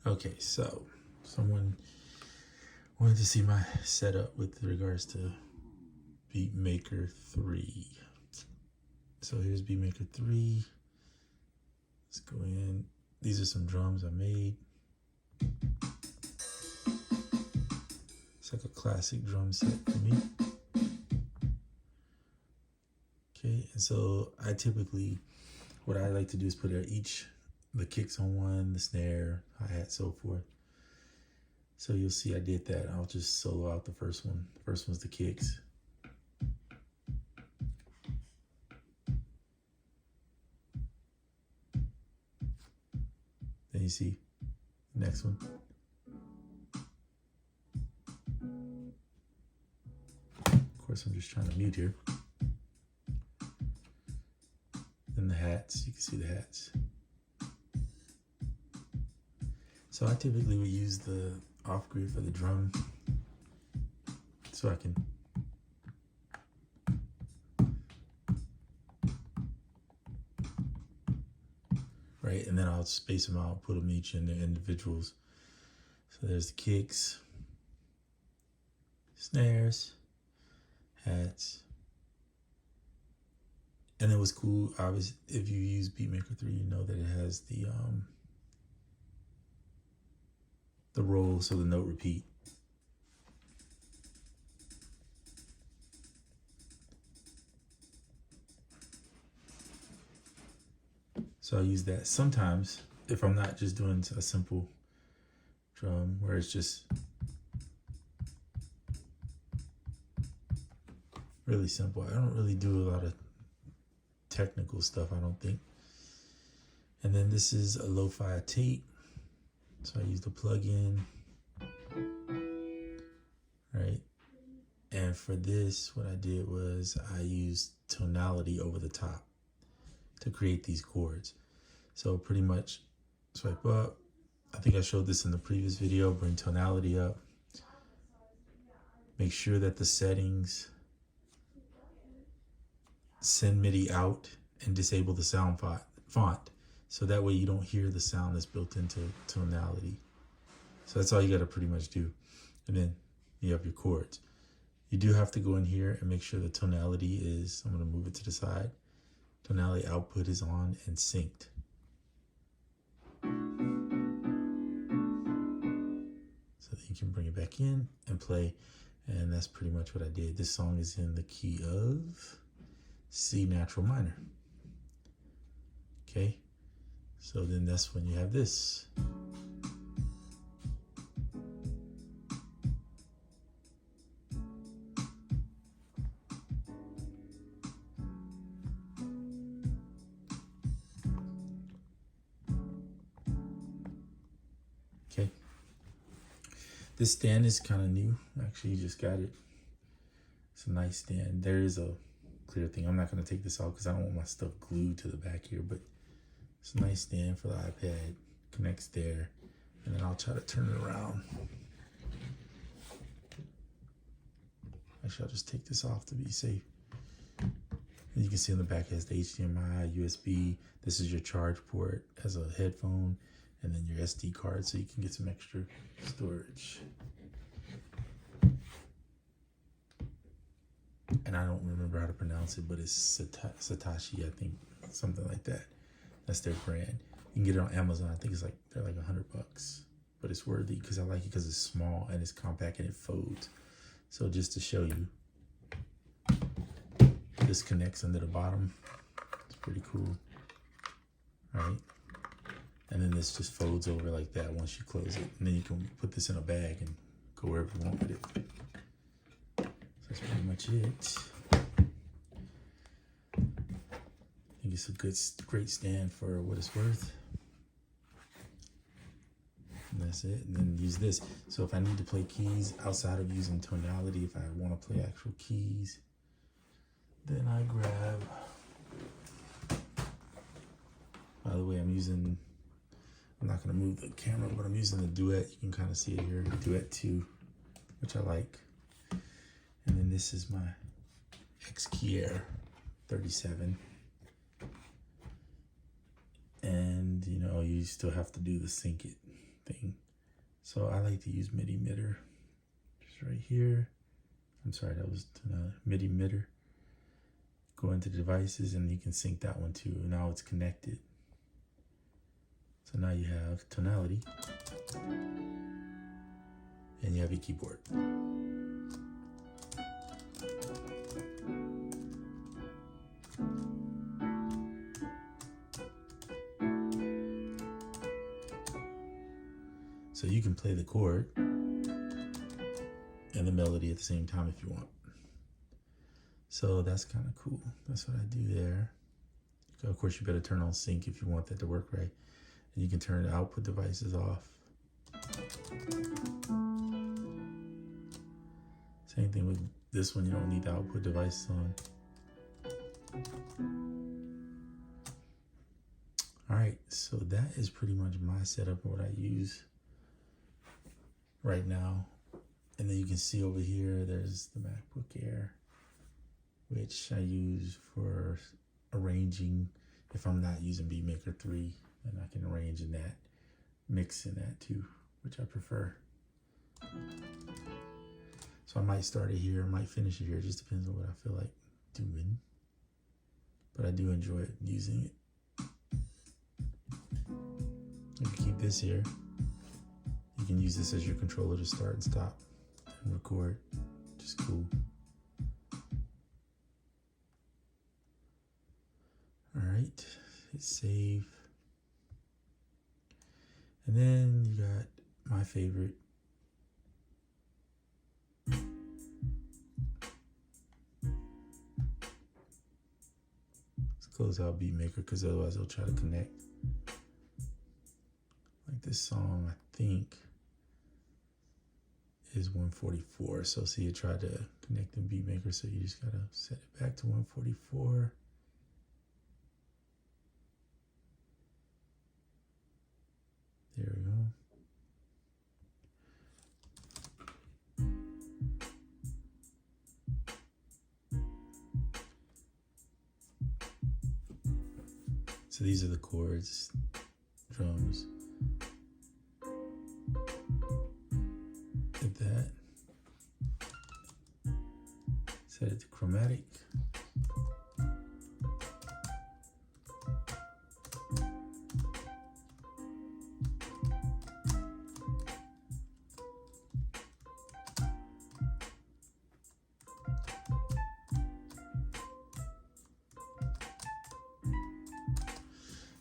Okay, so someone wanted to see my setup with regards to BeatMaker 3. So here's BeatMaker 3. Let's go in. These are some drums I made. It's like a classic drum set for me. Okay, and so I typically, what I like to do is put the kicks on one, the snare, hi-hat, so forth. So you'll see I did that. I'll just solo out the first one. The first one's the kicks. Then you see the next one. Of course, I'm just trying to mute here. Then the hats, you can see the hats. So I typically would use the off grid for the drum so I can right, and then I'll space them out, put them each in their individuals. So there's the kicks, snares, hats. And then what's cool, obviously, if you use BeatMaker 3, you know that it has the roll, so the note repeat. So I use that sometimes if I'm not just doing a simple drum where it's just really simple. I don't really do a lot of technical stuff, I don't think. And then this is a lo-fi tape. So I use the plugin, right? And for this, what I did was I used Tonality over the top to create these chords. So pretty much swipe up. I think I showed this in the previous video, bring Tonality up. Make sure that the settings send MIDI out and disable the sound font. So that way you don't hear the sound that's built into Tonality. So that's all you gotta pretty much do. And then you have your chords. You do have to go in here and make sure the tonality is, I'm gonna move it to the side. Tonality output is on and synced. So that you can bring it back in and play. And that's pretty much what I did. This song is in the key of C natural minor. Okay. So then that's when you have this. Okay. This stand is kind of new. Actually, you just got it. It's a nice stand. There is a clear thing. I'm not going to take this off because I don't want my stuff glued to the back here, but it's a nice stand for the iPad. Connects there. And then I'll try to turn it around. Actually, I'll just take this off to be safe. And you can see on the back it has the HDMI, USB. This is your charge port as a headphone, and then your SD card so you can get some extra storage. And I don't remember how to pronounce it, but it's Satoshi, I think, something like that. That's their brand. You can get it on Amazon. I think it's like, they're like $100, but it's worthy because I like it because it's small and it's compact and it folds. So just to show you, this connects under the bottom. It's pretty cool, right? And then this just folds over like that once you close it. And then you can put this in a bag and go wherever you want with it. So that's pretty much it. I think it's a great stand for what it's worth. And that's it. And then use this. So if I need to play keys outside of using tonality, if I want to play actual keys, then I grab, by the way, I'm not going to move the camera, but I'm using the Duet. You can kind of see it here, Duet 2, which I like. And then this is my XKey 37. And, you know, you still have to do the sync it thing. So I like to use MIDI emitter. Just right here. I'm sorry, that was MIDI emitter. Go into devices and you can sync that one too. Now it's connected. So now you have tonality and you have your keyboard. So you can play the chord and the melody at the same time if you want. So that's kind of cool. That's what I do there. Of course, you better turn on sync if you want that to work right. And you can turn the output devices off. Same thing with this one, you don't need the output devices on. All right, so that is pretty much my setup of what I use right now. And then you can see over here, there's the MacBook Air, which I use for arranging if I'm not using BeatMaker 3, and I can arrange in that, mix in that too, which I prefer. So I might start it here, I might finish it here, it just depends on what I feel like doing. But I do enjoy it, using it. You can keep this here. You can use this as your controller to start and stop and record, which is cool. All right, hit save. And then you got my favorite. Let's close out BeatMaker because otherwise it'll try to connect. Like this song, I think, is 144. So see, it tried to connect in BeatMaker, so you just gotta set it back to 144. There we go. So these are the chords, drums. Hit that. Set it to chromatic.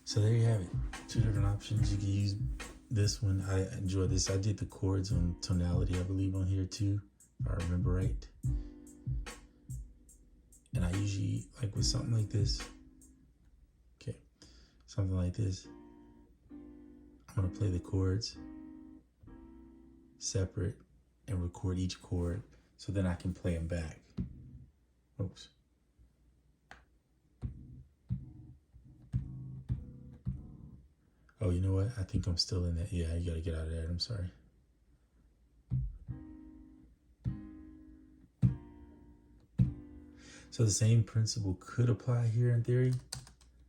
So there you have it. Two different options. You can use this one. I enjoy this. I did the chords on tonality, I believe, on here too, if I remember right. And I usually, like with something like this, okay, something like this, I'm gonna play the chords separate and record each chord so then I can play them back. Oops. Oh, you know what? I think I'm still in that. Yeah, you gotta get out of there. I'm sorry. So the same principle could apply here in theory,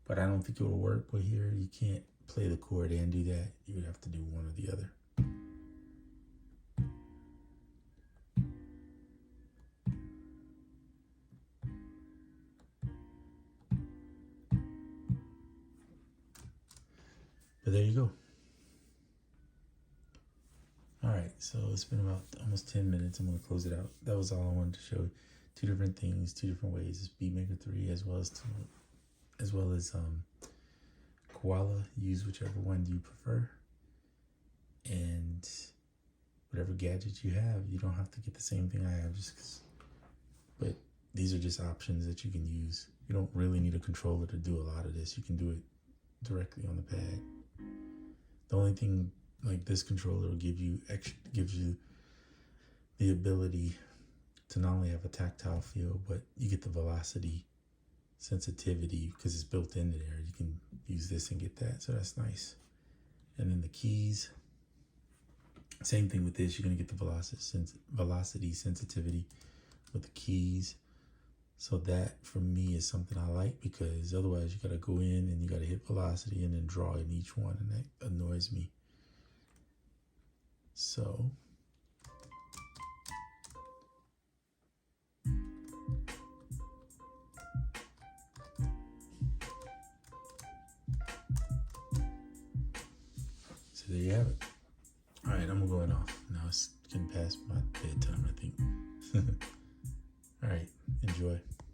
but I don't think it will work. But here, you can't play the chord and do that. You would have to do one or the other. But there you go. All right, so it's been about almost 10 minutes. I'm gonna close it out. That was all I wanted to show you. Two different things, two different ways. It's BeatMaker 3 as well as Koala. Use whichever one you prefer. And whatever gadget you have, you don't have to get the same thing I have just 'cause. But these are just options that you can use. You don't really need a controller to do a lot of this. You can do it directly on the pad. The only thing, like this controller will gives you the ability to not only have a tactile feel, but you get the velocity sensitivity because it's built into there. You can use this and get that, so that's nice. And then the keys, same thing with this. You're gonna get the velocity sensitivity with the keys. So that for me is something I like, because otherwise you gotta go in and you gotta hit velocity and then draw in each one, and that annoys me. So there you have it. All right, I'm going off. Now it's getting past my bedtime, I think. All right, enjoy.